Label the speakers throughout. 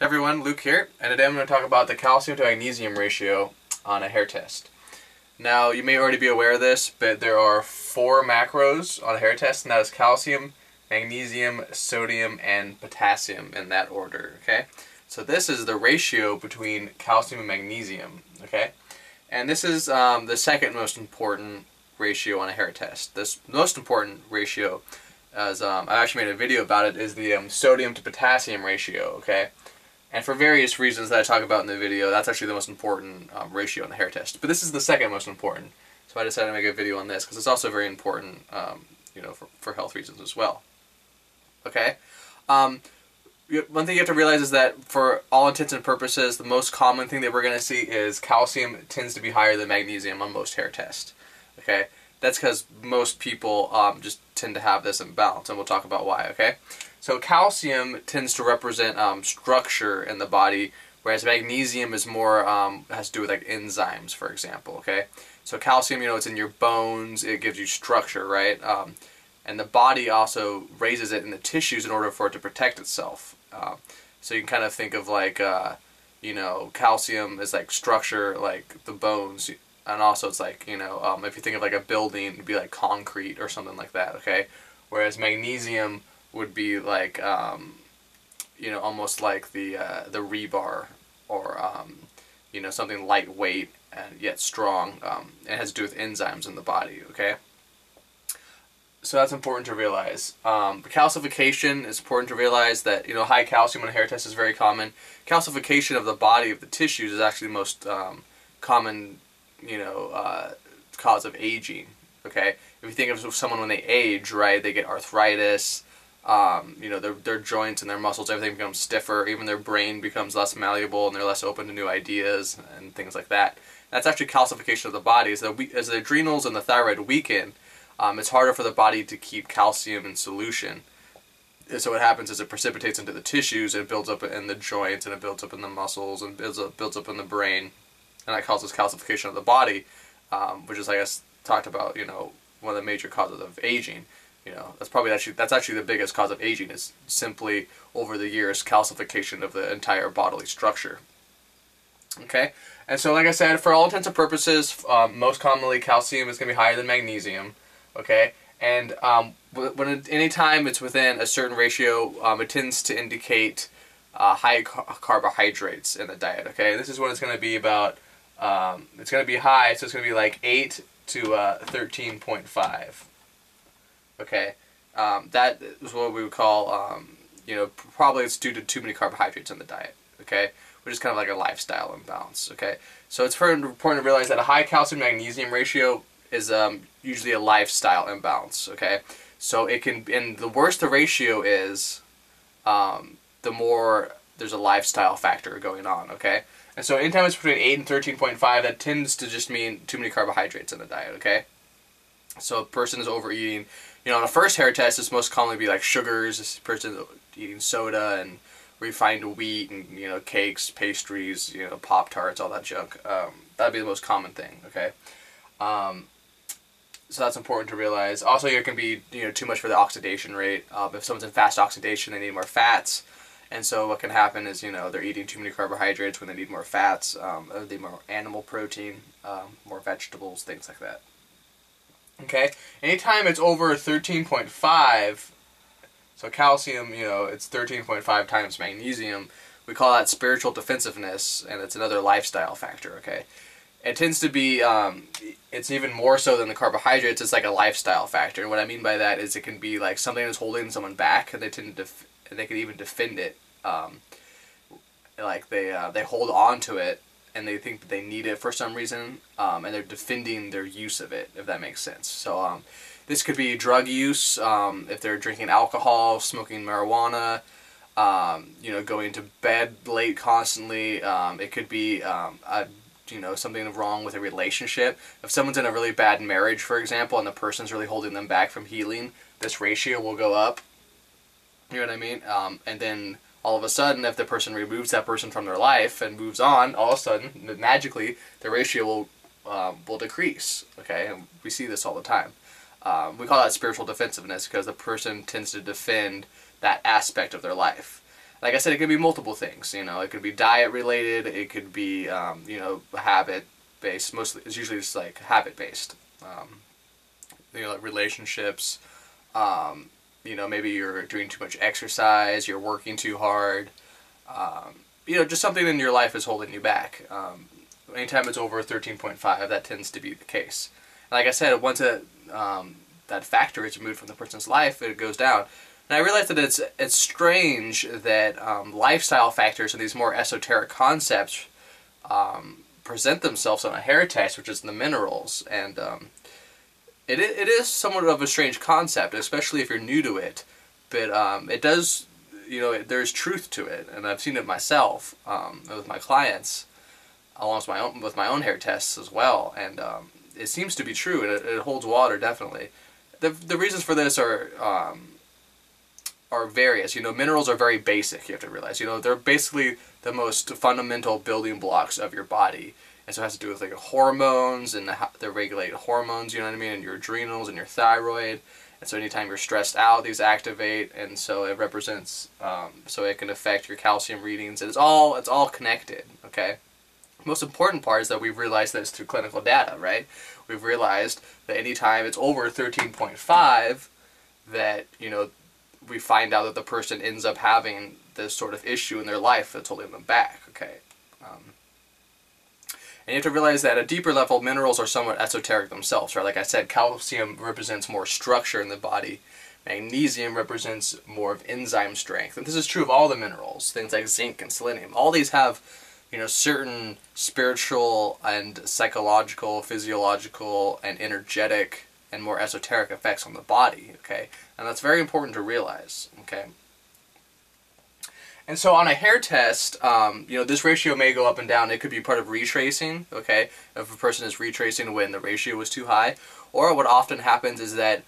Speaker 1: Everyone, Luke here, and today I'm going to talk about the calcium to magnesium ratio on a hair test. Now, you may already be aware of this, but there are 4 macros on a hair test, and that is calcium, magnesium, sodium, and potassium in that order, okay? So this is the ratio between calcium and magnesium, okay? And this is the second most important ratio on a hair test. This most important ratio, as I actually made a video about it, is the sodium to potassium ratio, okay? And for various reasons that I talk about in the video, that's actually the most important ratio on the hair test. But this is the second most important. So I decided to make a video on this because it's also very important, for health reasons as well. Okay? One thing you have to realize is that for all intents and purposes, the most common thing that we're going to see is calcium tends to be higher than magnesium on most hair tests. Okay? That's because most people just tend to have this imbalance, and we'll talk about why, okay? So calcium tends to represent structure in the body, whereas magnesium is more, has to do with like enzymes, for example, okay? So calcium, it's in your bones, it gives you structure, right? And the body also raises it in the tissues in order for it to protect itself. So you can kind of think of like, calcium is like structure, like the bones, and also it's like, if you think of like a building, it'd be like concrete or something like that, okay? Whereas magnesium would be like, almost like the rebar, or, something lightweight and yet strong. It has to do with enzymes in the body, okay? So that's important to realize. Calcification is important to realize that, high calcium on a hair test is very common. Calcification of the body, of the tissues, is actually the most common, cause of aging, okay? If you think of someone when they age, right, they get arthritis, their joints and their muscles, everything becomes stiffer, even their brain becomes less malleable and they're less open to new ideas and things like that. That's actually calcification of the body. As the adrenals and the thyroid weaken, it's harder for the body to keep calcium in solution. And so what happens is it precipitates into the tissues, and it builds up in the joints, and it builds up in the muscles, and builds up in the brain, and that causes calcification of the body, which is, I guess, talked about, one of the major causes of aging. That's actually the biggest cause of aging, is simply over the years calcification of the entire bodily structure. Okay, and so like I said, for all intents and purposes, most commonly calcium is going to be higher than magnesium. Okay, and anytime it's within a certain ratio, it tends to indicate high carbohydrates in the diet. Okay, this is what it's going to be about. It's going to be high, so it's going to be like 8 to 13.5. Okay, that is what we would call, probably it's due to too many carbohydrates in the diet, okay, which is kind of like a lifestyle imbalance, okay. So it's very important to realize that a high calcium-magnesium ratio is usually a lifestyle imbalance, okay. So it can, and the worse the ratio is, the more there's a lifestyle factor going on, okay. And so anytime it's between 8 and 13.5, that tends to just mean too many carbohydrates in the diet, okay. So a person is overeating. On a first hair test, it's most commonly be like sugars. This person is eating soda and refined wheat and cakes, pastries, Pop-Tarts, all that junk. That'd be the most common thing. Okay, so that's important to realize. Also, it can be too much for the oxidation rate. If someone's in fast oxidation, they need more fats, and so what can happen is they're eating too many carbohydrates when they need more fats. They need more animal protein, more vegetables, things like that. Okay, anytime it's over 13.5, so calcium, it's 13.5 times magnesium, we call that spiritual defensiveness, and it's another lifestyle factor, okay? It tends to be, it's even more so than the carbohydrates, it's like a lifestyle factor, and what I mean by that is it can be like something that's holding someone back, and they tend to, and they can even defend it, like they hold on to it, and they think that they need it for some reason, and they're defending their use of it, if that makes sense. So this could be drug use, if they're drinking alcohol, smoking marijuana, going to bed late constantly. It could be something wrong with a relationship. If someone's in a really bad marriage, for example, and the person's really holding them back from healing, this ratio will go up. You know what I mean? And then all of a sudden, if the person removes that person from their life and moves on, all of a sudden, magically, the ratio will decrease. Okay, and we see this all the time. We call that spiritual defensiveness because the person tends to defend that aspect of their life. like I said, it could be multiple things. You know, it could be diet related. It could be you know, habit based. Mostly, it's usually just like habit based. You know, like relationships. You know, maybe you're doing too much exercise. You're working too hard. You know, just something in your life is holding you back. Anytime it's over 13.5, that tends to be the case. And like I said, once that factor is removed from the person's life, it goes down. And I realized that it's strange that lifestyle factors and these more esoteric concepts present themselves on a hair test, which is the minerals. And it is somewhat of a strange concept, especially if you're new to it. But it does, you know, there's truth to it, and I've seen it myself with my clients, along with my own hair tests as well. And it seems to be true, and it holds water, definitely. The reasons for this are various. You know, minerals are very basic, you have to realize. You know, they're basically the most fundamental building blocks of your body. And so it has to do with like hormones, and they regulate hormones, you know what I mean, and your adrenals and your thyroid. And so anytime you're stressed out, these activate, and so it represents, so it can affect your calcium readings. And it's all connected, okay? The most important part is that we've realized this through clinical data, right? We've realized that anytime it's over 13.5, that, you know, we find out that the person ends up having this sort of issue in their life that's holding them back, okay? And you have to realize that at a deeper level, minerals are somewhat esoteric themselves, right? Like I said, calcium represents more structure in the body. Magnesium represents more of enzyme strength. And this is true of all the minerals, things like zinc and selenium. All these have, you know, certain spiritual and psychological, physiological, and energetic and more esoteric effects on the body, okay? And that's very important to realize, okay? And so on a hair test, you know, this ratio may go up and down. It could be part of retracing, okay, if a person is retracing when the ratio was too high. Or what often happens is that,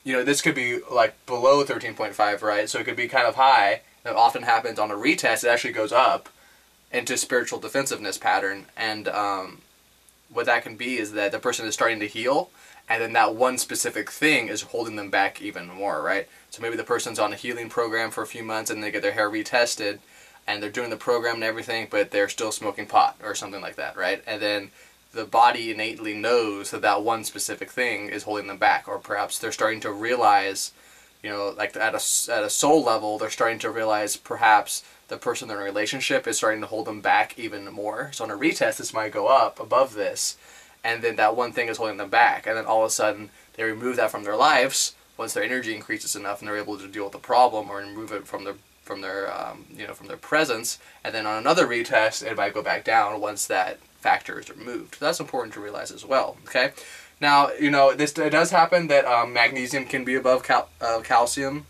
Speaker 1: you know, this could be like below 13.5, right? So it could be kind of high. That often happens on a retest. It actually goes up into spiritual defensiveness pattern. And what that can be is that the person is starting to heal, and then that one specific thing is holding them back even more, right? So maybe the person's on a healing program for a few months and they get their hair retested and they're doing the program and everything, but they're still smoking pot or something like that, right? And then the body innately knows that that one specific thing is holding them back, or perhaps they're starting to realize, you know, like at a soul level, they're starting to realize perhaps the person in a relationship is starting to hold them back even more. So on a retest, this might go up above this, and then that one thing is holding them back, and then all of a sudden they remove that from their lives once their energy increases enough and they're able to deal with the problem or remove it from their presence. And then on another retest, it might go back down once that factor is removed. So that's important to realize as well. Okay. Now, you know, it does happen that magnesium can be above calcium.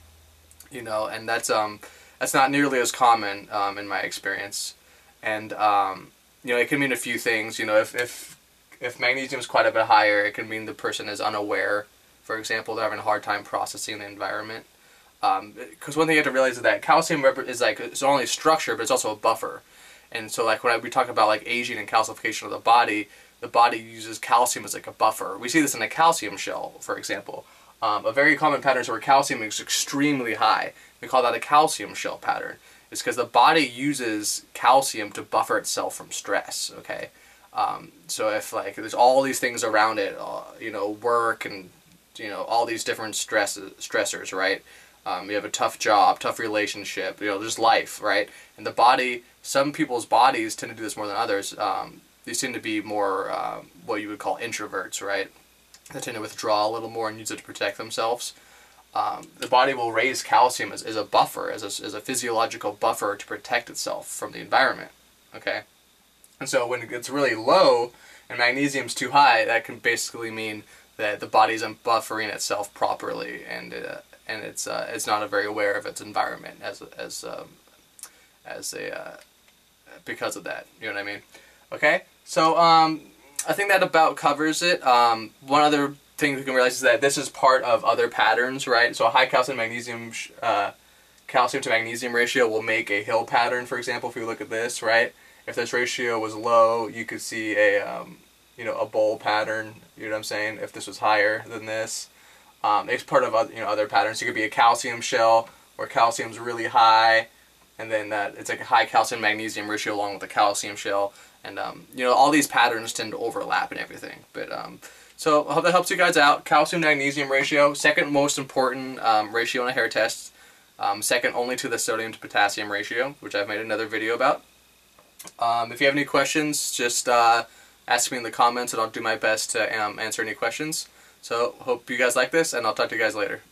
Speaker 1: You know, and that's not nearly as common in my experience. And you know, it can mean a few things. You know, if magnesium is quite a bit higher, it can mean the person is unaware. For example, they're having a hard time processing the environment. Because one thing you have to realize is that calcium is like, it's not only structure, but it's also a buffer. And so like when we talk about like aging and calcification of the body uses calcium as like a buffer. We see this in a calcium shell, for example. A very common pattern is where calcium is extremely high. We call that a calcium shell pattern. It's because the body uses calcium to buffer itself from stress, okay? So if like there's all these things around it, you know, work and, you know, all these different stressors, right? You have a tough job, tough relationship, you know, just life, right? And the body, some people's bodies tend to do this more than others. These tend to be more what you would call introverts, right? They tend to withdraw a little more and use it to protect themselves. The body will raise calcium as a buffer, as a physiological buffer to protect itself from the environment, okay? And so when it gets really low and magnesium's too high, that can basically mean that the body isn't buffering itself properly, and it's not very aware of its environment because of that. You know what I mean? Okay. So I think that about covers it. One other thing we can realize is that this is part of other patterns, right? So a high calcium to magnesium ratio will make a hill pattern, for example. If you look at this, right? If this ratio was low, you could see a you know, a bowl pattern. You know what I'm saying? If this was higher than this, it's part of other patterns. It could be a calcium shell where calcium's really high, and then it's like a high calcium magnesium ratio along with the calcium shale, and you know, all these patterns tend to overlap and everything. But so I hope that helps you guys out. Calcium magnesium ratio, second most important ratio in a hair test, second only to the sodium to potassium ratio, which I've made another video about. If you have any questions, just ask me in the comments, and I'll do my best to answer any questions. So hope you guys like this, and I'll talk to you guys later.